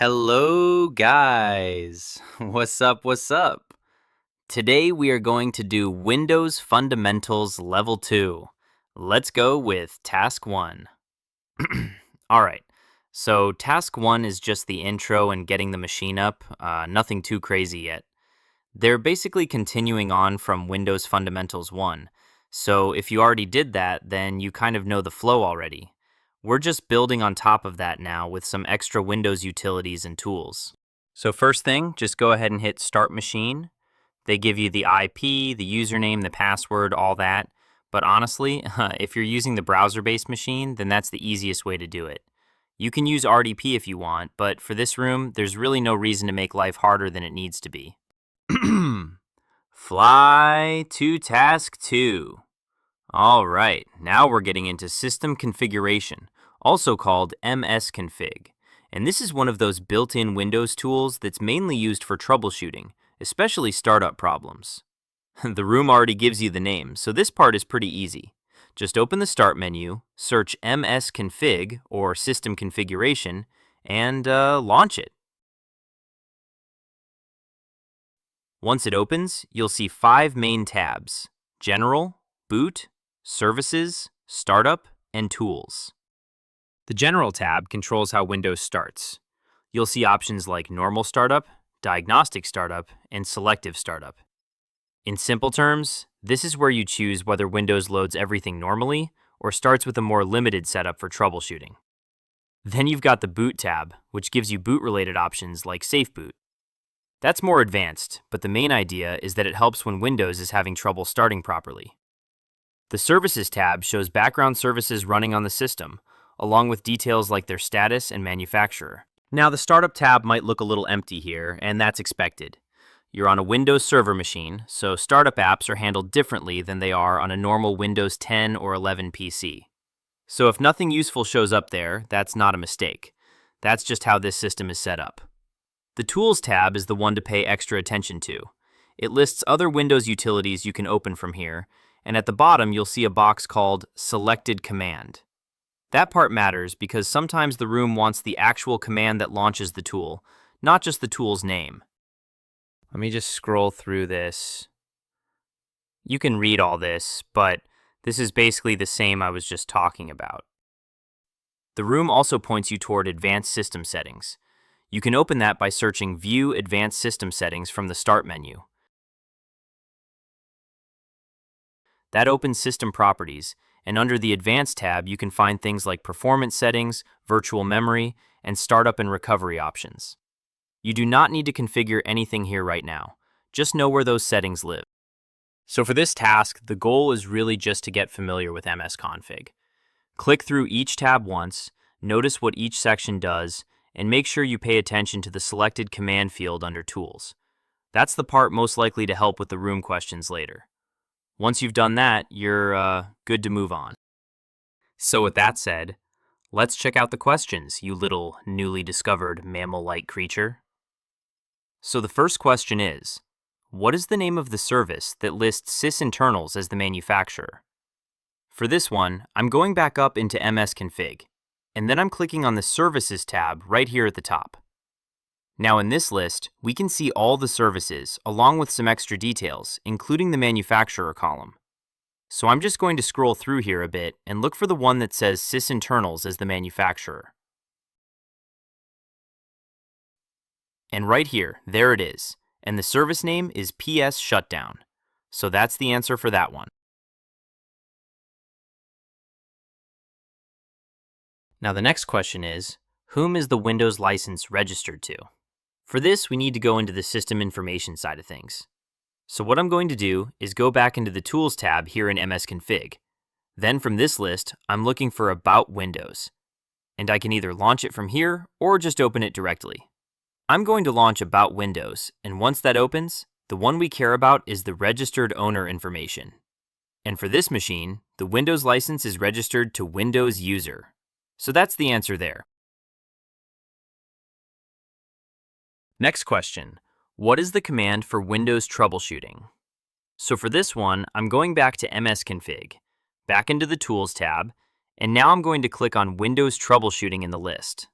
Hello, guys. What's up? What's up? Today we are going to do Windows Fundamentals Level 2. Let's go with Task 1. All right. So, Task 1 is just the intro and getting the machine up. Nothing too crazy yet. They're basically continuing on from Windows Fundamentals 1. So, if you already did that, then you kind of know the flow already. We're just building on top of that now with some extra Windows utilities and tools. So first thing, just go ahead and hit Start Machine. They give you the IP, the username, the password, all that. But honestly, if you're using the browser-based machine, then that's the easiest way to do it. You can use RDP if you want, but for this room, there's really no reason to make life harder than it needs to be. Fly to Task 2. All right, now we're getting into system configuration, also called MSConfig. And this is one of those built-in Windows tools that's mainly used for troubleshooting, especially startup problems. The room already gives you the name, so this part is pretty easy. Just open the Start menu, search MSConfig or System Configuration, and launch it. Once it opens, you'll see 5 main tabs: General, Boot, Services, Startup, and Tools. The General tab controls how Windows starts. You'll see options like Normal Startup, Diagnostic Startup, and Selective Startup. In simple terms, this is where you choose whether Windows loads everything normally or starts with a more limited setup for troubleshooting. Then you've got the Boot tab, which gives you boot-related options like Safe Boot. That's more advanced, but the main idea is that it helps when Windows is having trouble starting properly. The Services tab shows background services running on the system, along with details like their status and manufacturer. Now, the Startup tab might look a little empty here, and that's expected. You're on a Windows Server machine, so startup apps are handled differently than they are on a normal Windows 10 or 11 PC. So if nothing useful shows up there, that's not a mistake. That's just how this system is set up. The Tools tab is the one to pay extra attention to. It lists other Windows utilities you can open from here, and at the bottom you'll see a box called Selected Command. That part matters because sometimes the room wants the actual command that launches the tool, not just the tool's name. Let me just scroll through this. You can read all this, but this is basically the same I was just talking about. The room also points you toward Advanced System Settings. You can open that by searching View Advanced System Settings from the Start menu. That opens System Properties, and under the Advanced tab, you can find things like Performance Settings, Virtual Memory, and Startup and Recovery options. You do not need to configure anything here right now. Just know where those settings live. So for this task, the goal is really just to get familiar with MSConfig. Click through each tab once, notice what each section does, and make sure you pay attention to the selected command field under Tools. That's the part most likely to help with the room questions later. Once you've done that, you're good to move on. So with that said, let's check out the questions, you little newly discovered mammal-like creature. So the first question is, what is the name of the service that lists sysinternals as the manufacturer? For this one, I'm going back up into MSConfig, and then I'm clicking on the Services tab right here at the top. Now in this list, we can see all the services, along with some extra details, including the manufacturer column. So I'm just going to scroll through here a bit and look for the one that says sysinternals as the manufacturer. And right here, there it is, and the service name is PS Shutdown. So that's the answer for that one. Now the next question is, whom is the Windows license registered to? For this, we need to go into the system information side of things. So what I'm going to do is go back into the Tools tab here in MSConfig. Then from this list, I'm looking for About Windows. And I can either launch it from here or just open it directly. I'm going to launch About Windows, and once that opens, the one we care about is the registered owner information. And for this machine, the Windows license is registered to Windows User. So that's the answer there. Next question, what is the command for Windows troubleshooting? So for this one, I'm going back to MSConfig, back into the Tools tab, and now I'm going to click on Windows Troubleshooting in the list.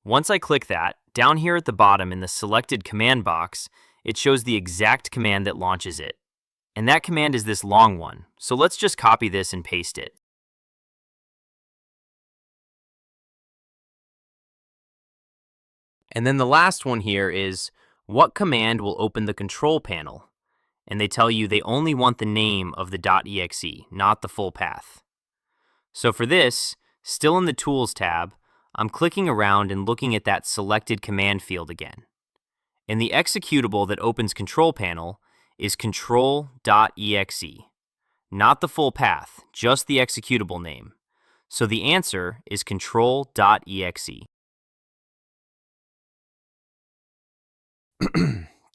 Once I click that, down here at the bottom in the selected command box, it shows the exact command that launches it. And that command is this long one, so let's just copy this and paste it. And then the last one here is, what command will open the control panel? And they tell you they only want the name of the .exe, not the full path. So for this, still in the Tools tab, I'm clicking around and looking at that selected command field again. And the executable that opens control panel is control.exe. Not the full path, just the executable name. So the answer is control.exe.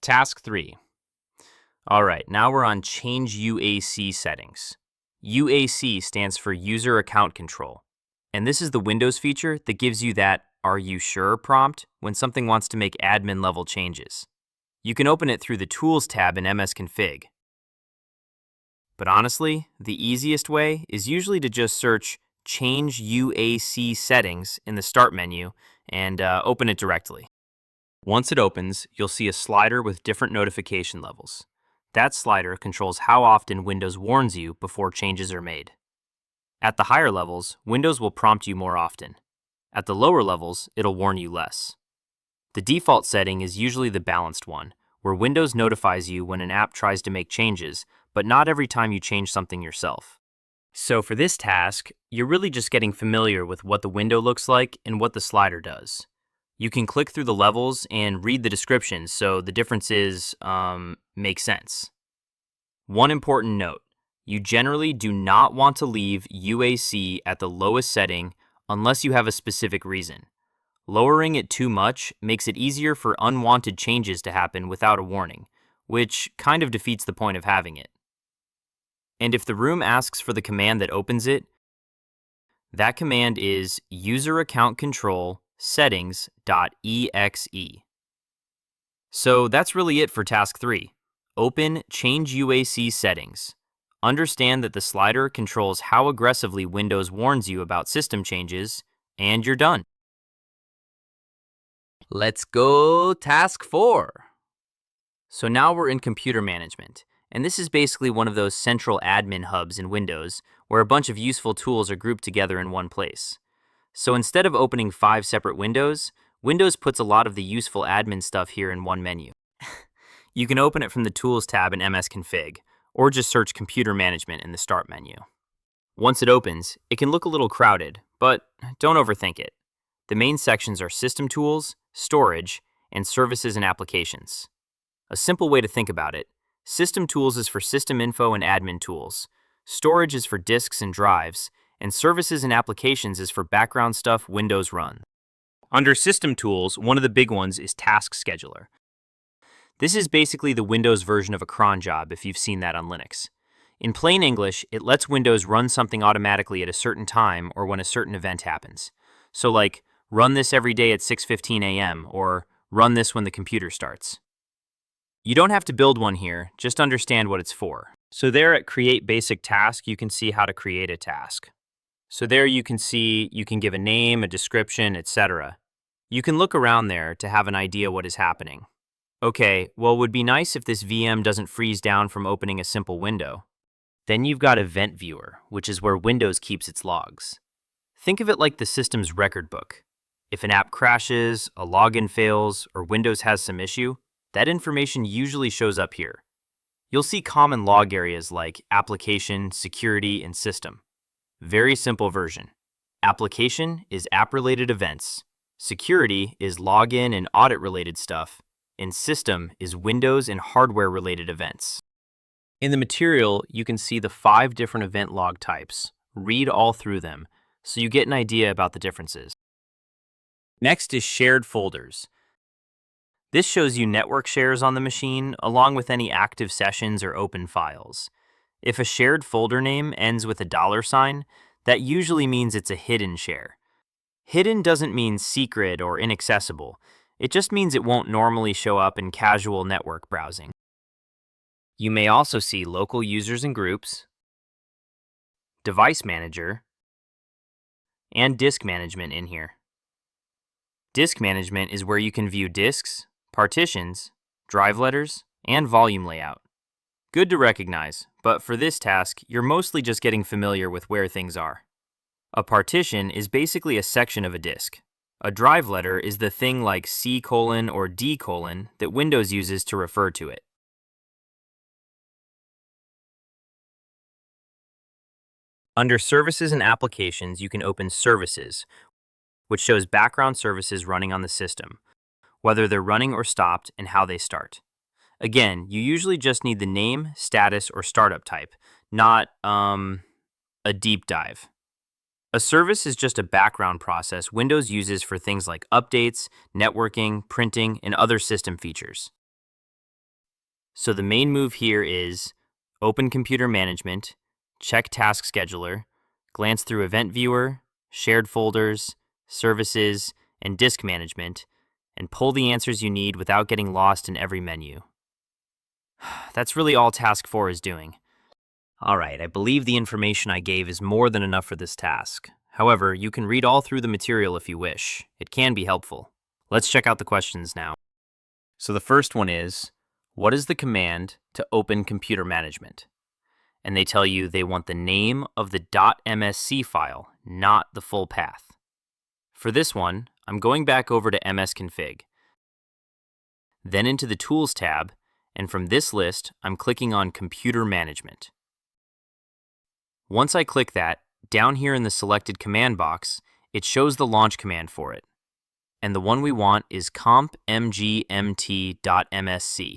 Task 3. All right, now we're on Change UAC settings. UAC stands for User Account Control. And this is the Windows feature that gives you that "Are you sure?" prompt when something wants to make admin level changes. You can open it through the Tools tab in MSConfig. But honestly, the easiest way is usually to just search Change UAC Settings in the Start menu and open it directly. Once it opens, you'll see a slider with different notification levels. That slider controls how often Windows warns you before changes are made. At the higher levels, Windows will prompt you more often. At the lower levels, it'll warn you less. The default setting is usually the balanced one, where Windows notifies you when an app tries to make changes, but not every time you change something yourself. So for this task, you're really just getting familiar with what the window looks like and what the slider does. You can click through the levels and read the descriptions so the differences make sense. One important note, you generally do not want to leave UAC at the lowest setting unless you have a specific reason. Lowering it too much makes it easier for unwanted changes to happen without a warning, which kind of defeats the point of having it. And if the room asks for the command that opens it, that command is user account control settings.exe. So that's really it for task 3. Open Change UAC Settings. Understand that the slider controls how aggressively Windows warns you about system changes, and you're done. Let's go task 4. So now we're in computer management, and this is basically one of those central admin hubs in Windows where a bunch of useful tools are grouped together in one place. So instead of opening 5 separate windows, Windows puts a lot of the useful admin stuff here in one menu. You can open it from the Tools tab in MSConfig, or just search Computer Management in the Start menu. Once it opens, it can look a little crowded, but don't overthink it. The main sections are System Tools, Storage, and Services and Applications. A simple way to think about it, System Tools is for system info and admin tools, Storage is for disks and drives, and Services and Applications is for background stuff Windows runs. Under System Tools, one of the big ones is Task Scheduler. This is basically the Windows version of a cron job if you've seen that on Linux. In plain English, it lets Windows run something automatically at a certain time or when a certain event happens. So like, run this every day at 6:15 a.m. or run this when the computer starts. You don't have to build one here, just understand what it's for. So there at Create Basic Task, you can see how to create a task. So there you can see you can give a name, a description, etc. You can look around there to have an idea what is happening. Okay, well, it would be nice if this VM doesn't freeze down from opening a simple window. Then you've got Event Viewer, which is where Windows keeps its logs. Think of it like the system's record book. If an app crashes, a login fails, or Windows has some issue, that information usually shows up here. You'll see common log areas like Application, Security, and System. Very simple version. Application is app-related events. Security is login and audit-related stuff. And System is Windows and hardware-related events. In the material, you can see the 5 different event log types. Read all through them, so you get an idea about the differences. Next is Shared Folders. This shows you network shares on the machine, along with any active sessions or open files. If a shared folder name ends with a $sign, that usually means it's a hidden share. Hidden doesn't mean secret or inaccessible. It just means it won't normally show up in casual network browsing. You may also see local users and groups, device manager, and disk management in here. Disk management is where you can view disks, partitions, drive letters, and volume layout. Good to recognize, but for this task, you're mostly just getting familiar with where things are. A partition is basically a section of a disk. A drive letter is the thing like C: or D: that Windows uses to refer to it. Under Services and Applications, you can open Services, which shows background services running on the system, whether they're running or stopped, and how they start. Again, you usually just need the name, status, or startup type, not a deep dive. A service is just a background process Windows uses for things like updates, networking, printing, and other system features. So the main move here is open Computer Management, check Task Scheduler, glance through Event Viewer, Shared Folders, Services, and Disk Management, and pull the answers you need without getting lost in every menu. That's really all Task 4 is doing. Alright, I believe the information I gave is more than enough for this task. However, you can read all through the material if you wish. It can be helpful. Let's check out the questions now. So the first one is, what is the command to open Computer Management? And they tell you they want the name of the .msc file, not the full path. For this one, I'm going back over to MSConfig, then into the Tools tab, and from this list, I'm clicking on Computer Management. Once I click that, down here in the selected command box, it shows the launch command for it. And the one we want is compmgmt.msc.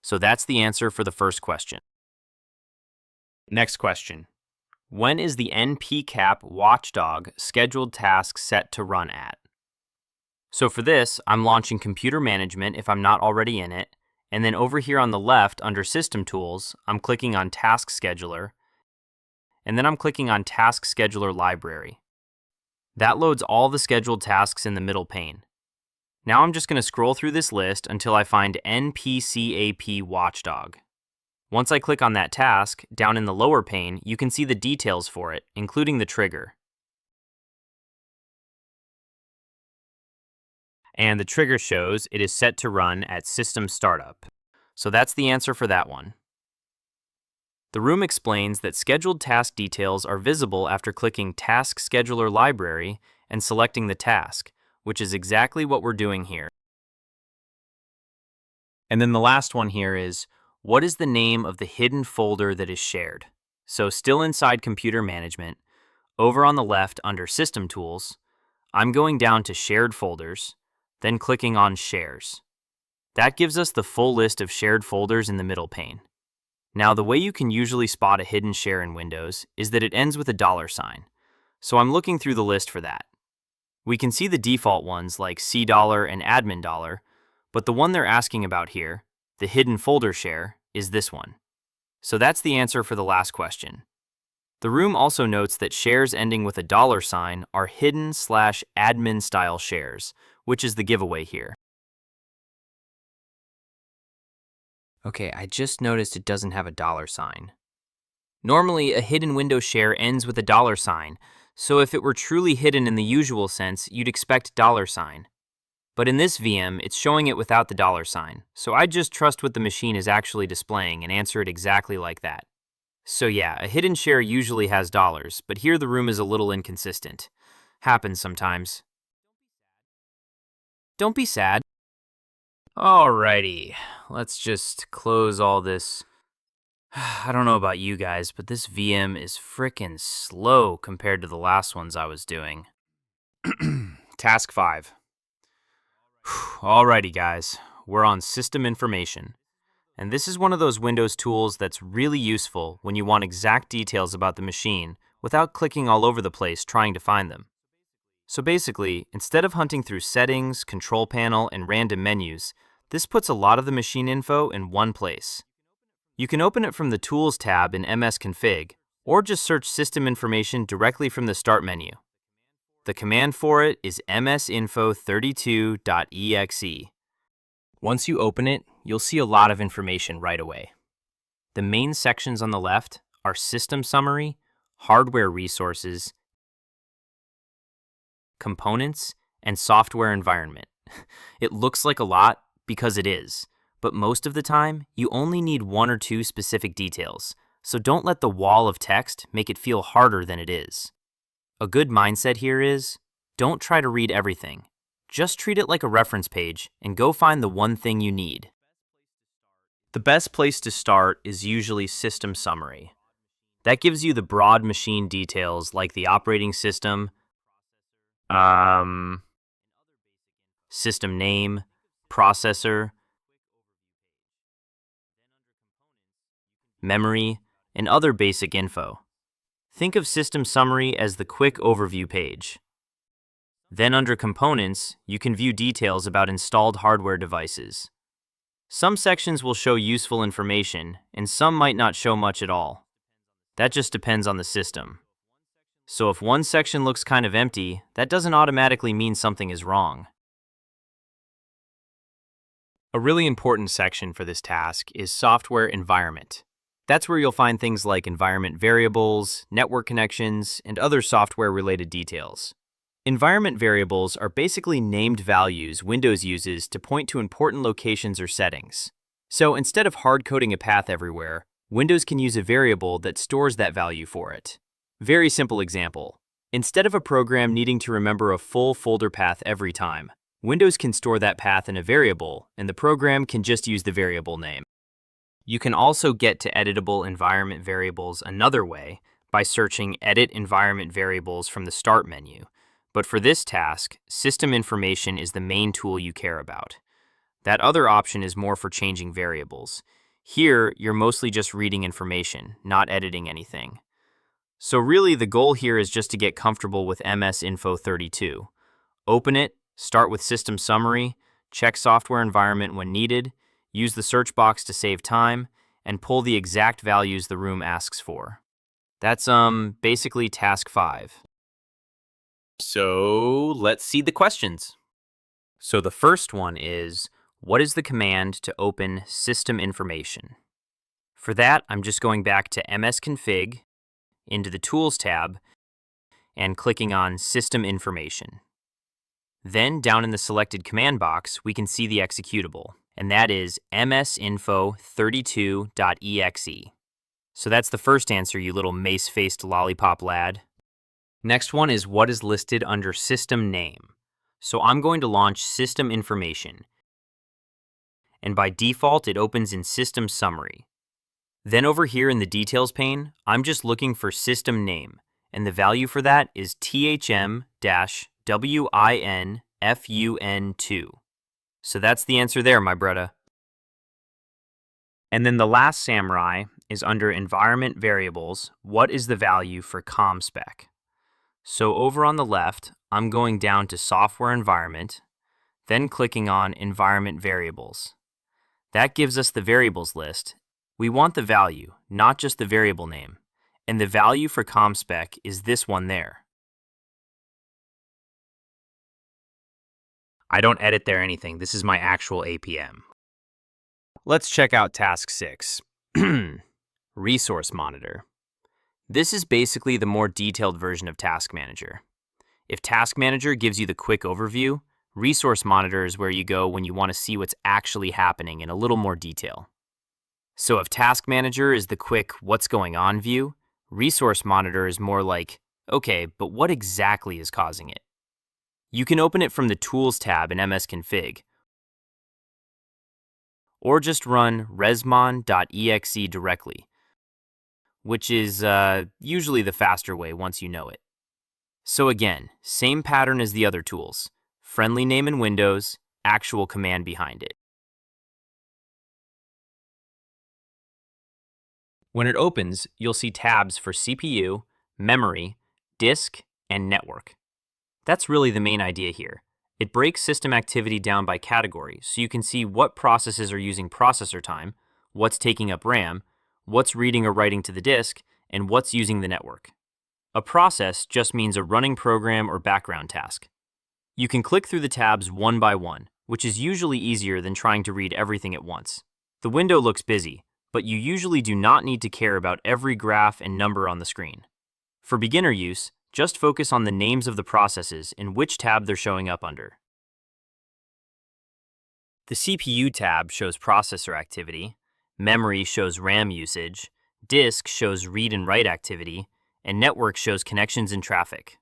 So that's the answer for the first question. Next question. When is the npcap watchdog scheduled task set to run at? So for this, I'm launching Computer Management if I'm not already in it, and then over here on the left under System Tools, I'm clicking on Task Scheduler, and then I'm clicking on Task Scheduler Library. That loads all the scheduled tasks in the middle pane. Now I'm just going to scroll through this list until I find npcap watchdog. Once I click on that task, down in the lower pane, you can see the details for it, including the trigger. And the trigger shows it is set to run at System Startup. So that's the answer for that one. The room explains that scheduled task details are visible after clicking Task Scheduler Library and selecting the task, which is exactly what we're doing here. And then the last one here is, what is the name of the hidden folder that is shared? So still inside Computer Management, over on the left under System Tools, I'm going down to Shared Folders, then clicking on Shares. That gives us the full list of shared folders in the middle pane. Now, the way you can usually spot a hidden share in Windows is that it ends with a $sign. So I'm looking through the list for that. We can see the default ones like $, and admin$, but the one they're asking about here, the hidden folder share, is this one. So that's the answer for the last question. The room also notes that shares ending with a $sign are hidden/admin style shares, which is the giveaway here. Okay, I just noticed it doesn't have a $sign. Normally, a hidden Windows share ends with a $sign, so if it were truly hidden in the usual sense, you'd expect $sign. But in this VM, it's showing it without the $sign, so I just trust what the machine is actually displaying and answer it exactly like that. So yeah, a hidden share usually has dollars, but here the room is a little inconsistent. Happens sometimes. Don't be sad. Alrighty, let's just close all this. I don't know about you guys, but this VM is frickin' slow compared to the last ones I was doing. Task 5. Alrighty guys, we're on System Information. And this is one of those Windows tools that's really useful when you want exact details about the machine without clicking all over the place trying to find them. So basically, instead of hunting through Settings, Control Panel, and random menus, this puts a lot of the machine info in one place. You can open it from the Tools tab in MSConfig, or just search System Information directly from the Start menu. The command for it is msinfo32.exe. Once you open it, you'll see a lot of information right away. The main sections on the left are System Summary, Hardware Resources, Components, and software environment. It looks like a lot because it is, but most of the time, you only need one or two specific details, so don't let the wall of text make it feel harder than it is. A good mindset here is, don't try to read everything. Just treat it like a reference page and go find the one thing you need. The best place to start is usually System Summary. That gives you the broad machine details like the operating system, system name, processor, memory, and other basic info. Think of System Summary as the quick overview page. Then under Components, you can view details about installed hardware devices. Some sections will show useful information, and some might not show much at all. That just depends on the system. So if one section looks kind of empty, that doesn't automatically mean something is wrong. A really important section for this task is Software Environment. That's where you'll find things like environment variables, network connections, and other software-related details. Environment variables are basically named values Windows uses to point to important locations or settings. So instead of hard-coding a path everywhere, Windows can use a variable that stores that value for it. Very simple example. Instead of a program needing to remember a full folder path every time, Windows can store that path in a variable, and the program can just use the variable name. You can also get to editable environment variables another way by searching Edit Environment Variables from the Start menu. But for this task, System Information is the main tool you care about. That other option is more for changing variables. Here, you're mostly just reading information, not editing anything. So really, the goal here is just to get comfortable with MS Info 32. Open it, start with System Summary, check Software Environment when needed, use the search box to save time, and pull the exact values the room asks for. That's basically task 5. So let's see the questions. So the first one is, what is the command to open System Information? For that, I'm just going back to MSConfig, into the Tools tab, and clicking on System Information. Then down in the selected command box, we can see the executable, and that is msinfo32.exe. So that's the first answer, you little mace-faced lollipop lad. Next one is what is listed under System Name. So I'm going to launch System Information, and by default it opens in System Summary. Then over here in the Details pane, I'm just looking for System Name, and the value for that is THM-WINFUN2. So that's the answer there, my brudda. And then the last samurai is under Environment Variables, what is the value for ComSpec? So over on the left, I'm going down to Software Environment, then clicking on Environment Variables. That gives us the variables list. We want the value, not just the variable name. And the value for ComSpec is this one there. I don't edit there anything. This is my actual APM. Let's check out task 6. Resource Monitor. This is basically the more detailed version of Task Manager. If Task Manager gives you the quick overview, Resource Monitor is where you go when you want to see what's actually happening in a little more detail. So if Task Manager is the quick what's going on view, Resource Monitor is more like, okay, but what exactly is causing it? You can open it from the Tools tab in MSConfig, or just run resmon.exe directly, which is usually the faster way once you know it. So again, same pattern as the other tools. Friendly name in Windows, actual command behind it. When it opens, you'll see tabs for CPU, memory, disk, and network. That's really the main idea here. It breaks system activity down by category so you can see what processes are using processor time, what's taking up RAM, what's reading or writing to the disk, and what's using the network. A process just means a running program or background task. You can click through the tabs one by one, which is usually easier than trying to read everything at once. The window looks busy, but you usually do not need to care about every graph and number on the screen. For beginner use, Just focus on the names of the processes and which tab they're showing up under. The CPU tab shows processor activity, memory shows RAM usage, disk shows read and write activity, and network shows connections and traffic.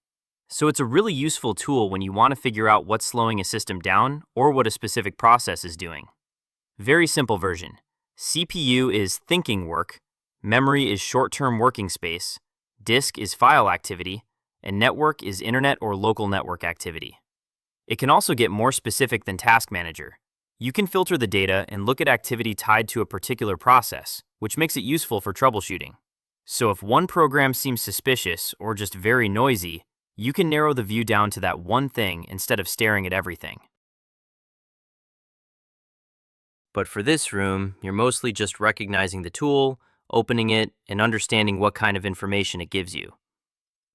So it's a really useful tool when you want to figure out what's slowing a system down or what a specific process is doing. Very simple version. CPU is thinking work, memory is short-term working space, disk is file activity, and network is internet or local network activity. It can also get more specific than Task Manager. You can filter the data and look at activity tied to a particular process, which makes it useful for troubleshooting. So if one program seems suspicious or just very noisy, you can narrow the view down to that one thing instead of staring at everything. But for this room, you're mostly just recognizing the tool, opening it, and understanding what kind of information it gives you.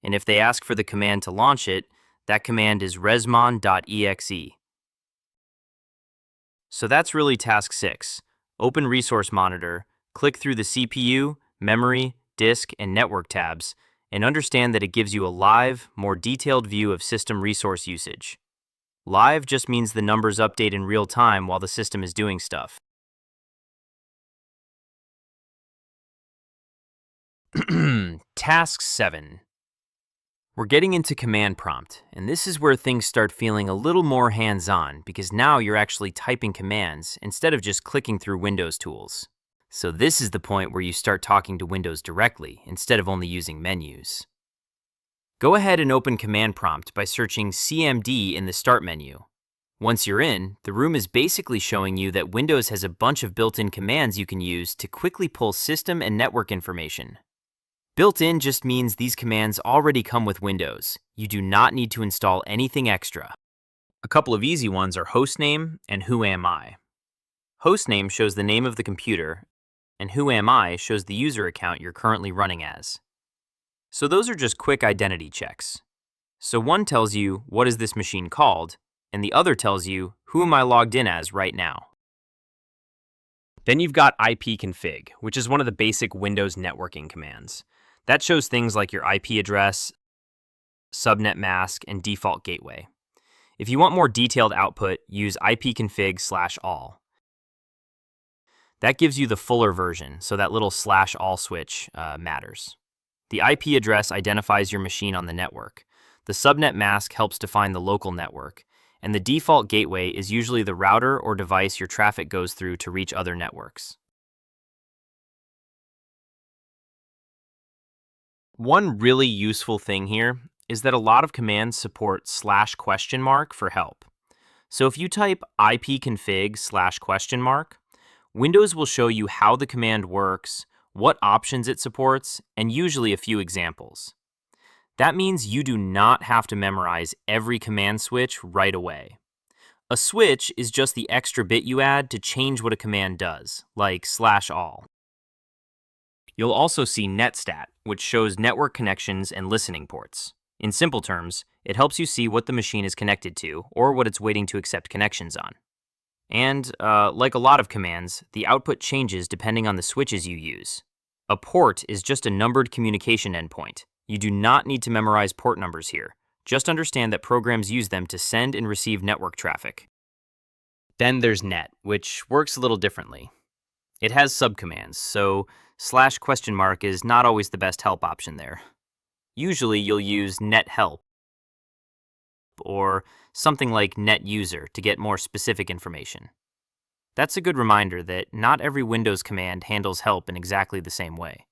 And if they ask for the command to launch it, that command is resmon.exe. So that's really task 6. Open Resource Monitor, click through the CPU, memory, disk, and network tabs, and understand that it gives you a live, more detailed view of system resource usage. Live just means the numbers update in real time while the system is doing stuff. Task 7. We're getting into command prompt, and this is where things start feeling a little more hands-on because now you're actually typing commands instead of just clicking through Windows tools. So this is the point where you start talking to Windows directly instead of only using menus. Go ahead and open command prompt by searching cmd in the Start menu. Once you're in, the room is basically showing you that Windows has a bunch of built-in commands you can use to quickly pull system and network information. Built-in just means these commands already come with Windows. You do not need to install anything extra. A couple of easy ones are hostname and whoami. Hostname shows the name of the computer, and whoami shows the user account you're currently running as. So those are just quick identity checks. So one tells you, what is this machine called? And the other tells you, who am I logged in as right now? Then you've got ipconfig, which is one of the basic Windows networking commands. That shows things like your IP address, subnet mask, and default gateway. If you want more detailed output, use ipconfig/all. That gives you the fuller version, so that little /all switch matters. The IP address identifies your machine on the network. The subnet mask helps define the local network, and the default gateway is usually the router or device your traffic goes through to reach other networks. One really useful thing here is that a lot of commands support /?, for help. So if you type ipconfig/?, Windows will show you how the command works, what options it supports, and usually a few examples. That means you do not have to memorize every command switch right away. A switch is just the extra bit you add to change what a command does, like /all. You'll also see netstat, which shows network connections and listening ports. In simple terms, it helps you see what the machine is connected to or what it's waiting to accept connections on. And, like a lot of commands, the output changes depending on the switches you use. A port is just a numbered communication endpoint. You do not need to memorize port numbers here. Just understand that programs use them to send and receive network traffic. Then there's net, which works a little differently. It has subcommands, so /? is not always the best help option there. Usually you'll use net help or something like net user to get more specific information. That's a good reminder that not every Windows command handles help in exactly the same way.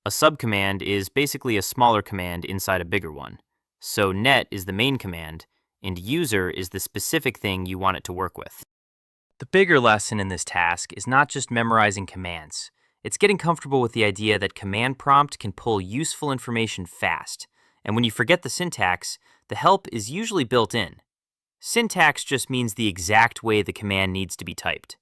A subcommand is basically a smaller command inside a bigger one. So net is the main command, and user is the specific thing you want it to work with. The bigger lesson in this task is not just memorizing commands. It's getting comfortable with the idea that command prompt can pull useful information fast, and when you forget the syntax, the help is usually built in. Syntax just means the exact way the command needs to be typed.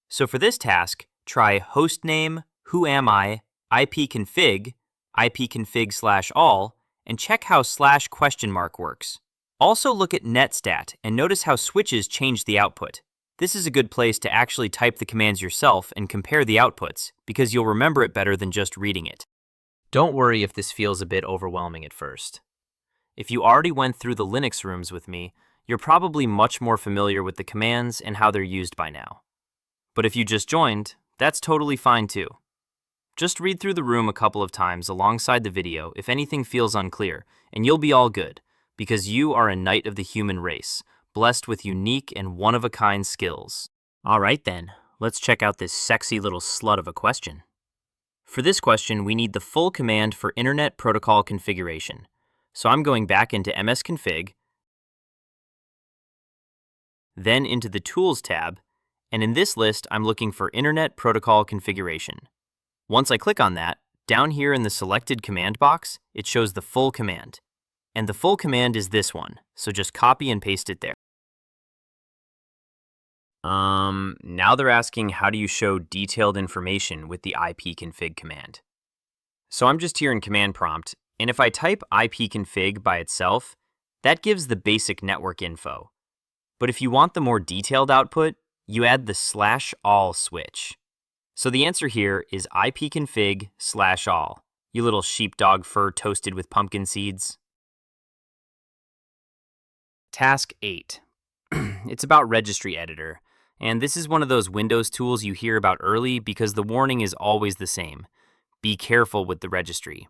So for this task, try hostname, whoami, ipconfig, ipconfig/all, and check how /? works. Also look at netstat and notice how switches change the output. This is a good place to actually type the commands yourself and compare the outputs, because you'll remember it better than just reading it. Don't worry if this feels a bit overwhelming at first. If you already went through the Linux rooms with me, you're probably much more familiar with the commands and how they're used by now. But if you just joined, that's totally fine too. Just read through the room a couple of times alongside the video if anything feels unclear, and you'll be all good, because you are a knight of the human race, blessed with unique and one-of-a-kind skills. All right then, let's check out this sexy little slut of a question. For this question, we need the full command for Internet Protocol configuration. So I'm going back into MSConfig, then into the Tools tab, and in this list, I'm looking for Internet Protocol configuration. Once I click on that, down here in the selected command box, it shows the full command. And the full command is this one, so just copy and paste it there. Now they're asking how do you show detailed information with the ipconfig command. So I'm just here in command prompt, and if I type ipconfig by itself, that gives the basic network info. But if you want the more detailed output, you add the /all switch. So the answer here is ipconfig/all, you little sheepdog fur toasted with pumpkin seeds. Task 8. It's about Registry Editor, and this is one of those Windows tools you hear about early because the warning is always the same. Be careful with the registry.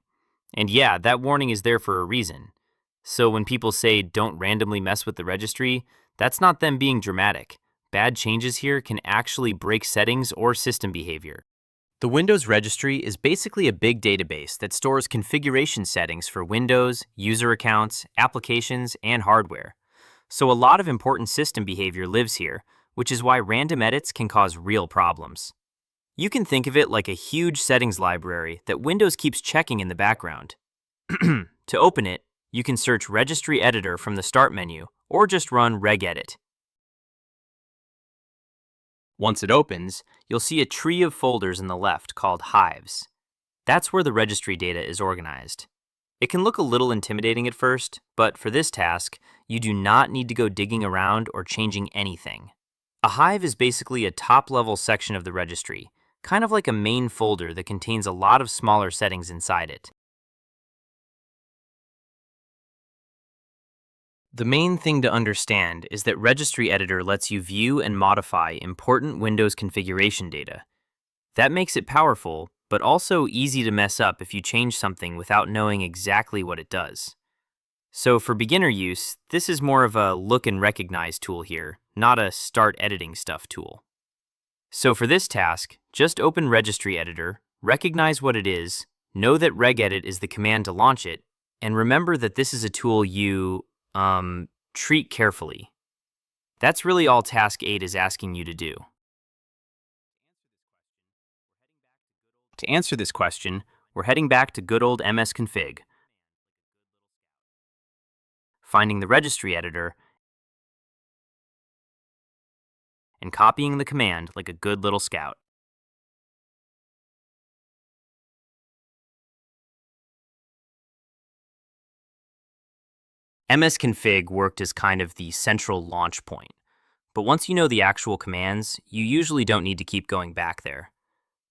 And yeah, that warning is there for a reason. So when people say don't randomly mess with the registry, that's not them being dramatic. Bad changes here can actually break settings or system behavior. The Windows Registry is basically a big database that stores configuration settings for Windows, user accounts, applications, and hardware. So a lot of important system behavior lives here, which is why random edits can cause real problems. You can think of it like a huge settings library that Windows keeps checking in the background. To open it, you can search Registry Editor from the Start menu, or just run regedit. Once it opens, you'll see a tree of folders in the left called hives. That's where the registry data is organized. It can look a little intimidating at first, but for this task, you do not need to go digging around or changing anything. A hive is basically a top-level section of the registry, kind of like a main folder that contains a lot of smaller settings inside it. The main thing to understand is that Registry Editor lets you view and modify important Windows configuration data. That makes it powerful, but also easy to mess up if you change something without knowing exactly what it does. So for beginner use, this is more of a look and recognize tool here, not a start editing stuff tool. So for this task, just open Registry Editor, recognize what it is, know that regedit is the command to launch it, and remember that this is a tool you treat carefully. That's really all Task 8 is asking you to do. To answer this question, we're heading back to good old MSConfig, finding the Registry Editor, and copying the command like a good little scout. MSConfig worked as kind of the central launch point, but once you know the actual commands, you usually don't need to keep going back there.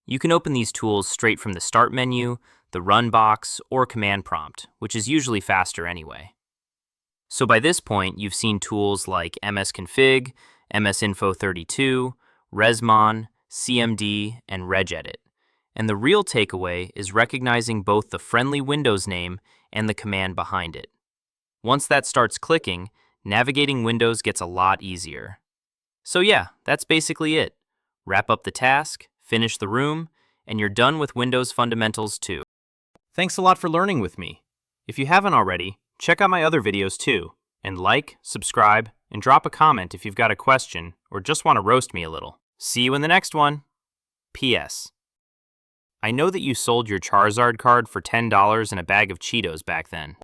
You can open these tools straight from the Start menu, the Run box, or Command Prompt, which is usually faster anyway. So by this point, you've seen tools like MSConfig, MSInfo32, Resmon, cmd, and regedit. And the real takeaway is recognizing both the friendly Windows name and the command behind it. Once that starts clicking, navigating Windows gets a lot easier. So yeah, that's basically it. Wrap up the task, finish the room, and you're done with Windows fundamentals too. Thanks a lot for learning with me. If you haven't already, check out my other videos too, and like, subscribe, and drop a comment if you've got a question or just want to roast me a little. See you in the next one. P.S. I know that you sold your Charizard card for $10 and a bag of Cheetos back then.